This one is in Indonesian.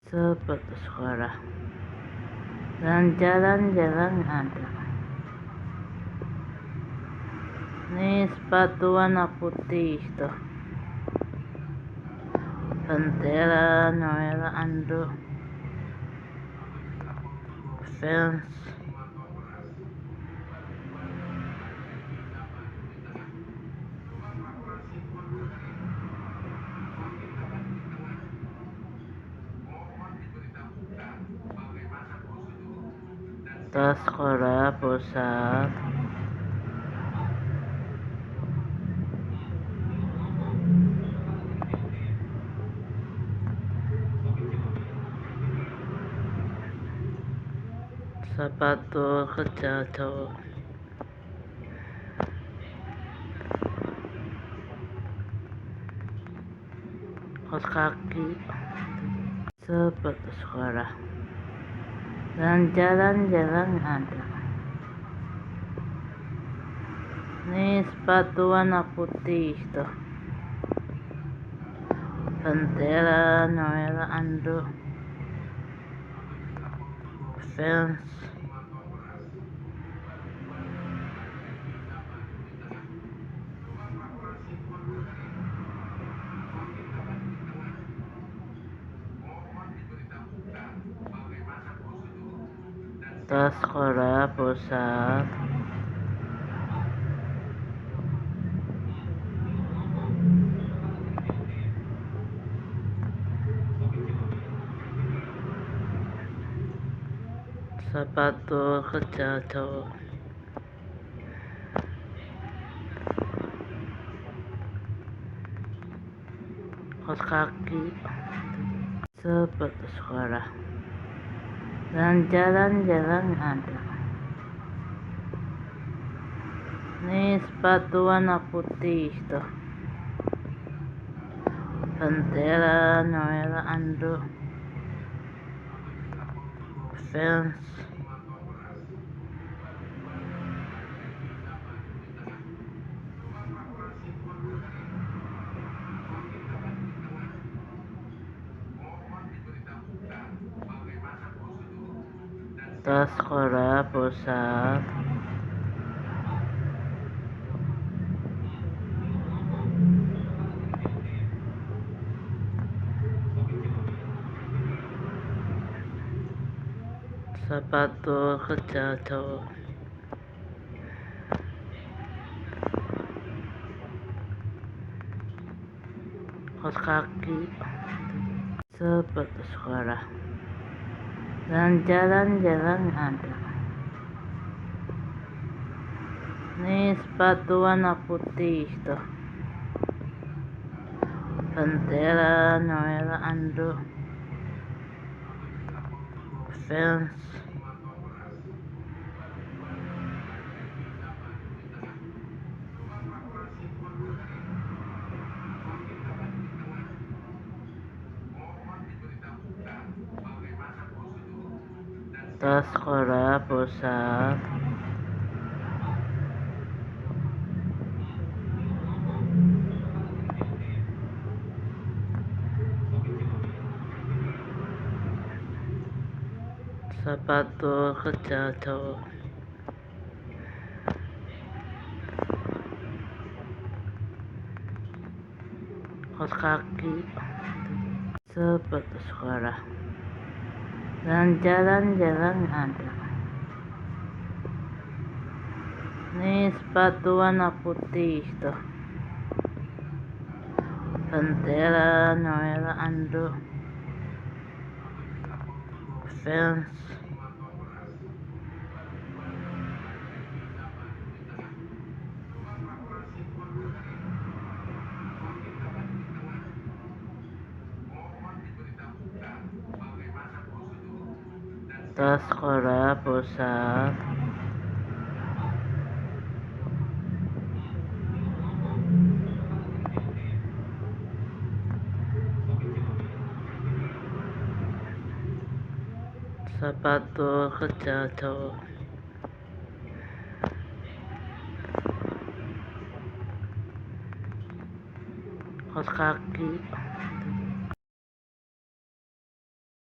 Seperti sekolah dan jalan-jalan ada. Ini sepatu warna putih tuh. Pantera, Noel Andro, Vans. Tas sekolah pusat. Sepatu kerja cowok. Kaos kaki. Sepatu sekolah dan jalan-jalan ada. Ini sepatu warna putih tuh. Pantera, Noel Andro, Vans. Tas sekolah pusat. Sepatu kerja cowok. Kaos kaki. Sepatu sekolah dan jalan-jalan ada. Ini sepatu warna putih tuh. Pantera, Noel Andro, Vans. Tas sekolah pusat. Sepatu kerja cowok. Kaos kaki. Sepatu sekolah dan jalan-jalan ada. Ini sepatu warna putih tuh. Pantera, Noel Andro, Vans. Tas sekolah pusat. Sepatu kerja cowok. Kaos kaki. Sepatu sekolah dan jalan-jalan ada. Ini sepatu warna putih tuh. Pantera, Noel Andro, Vans. Tas sekolah pusat. Sepatu kerja cowok. Kaos kaki.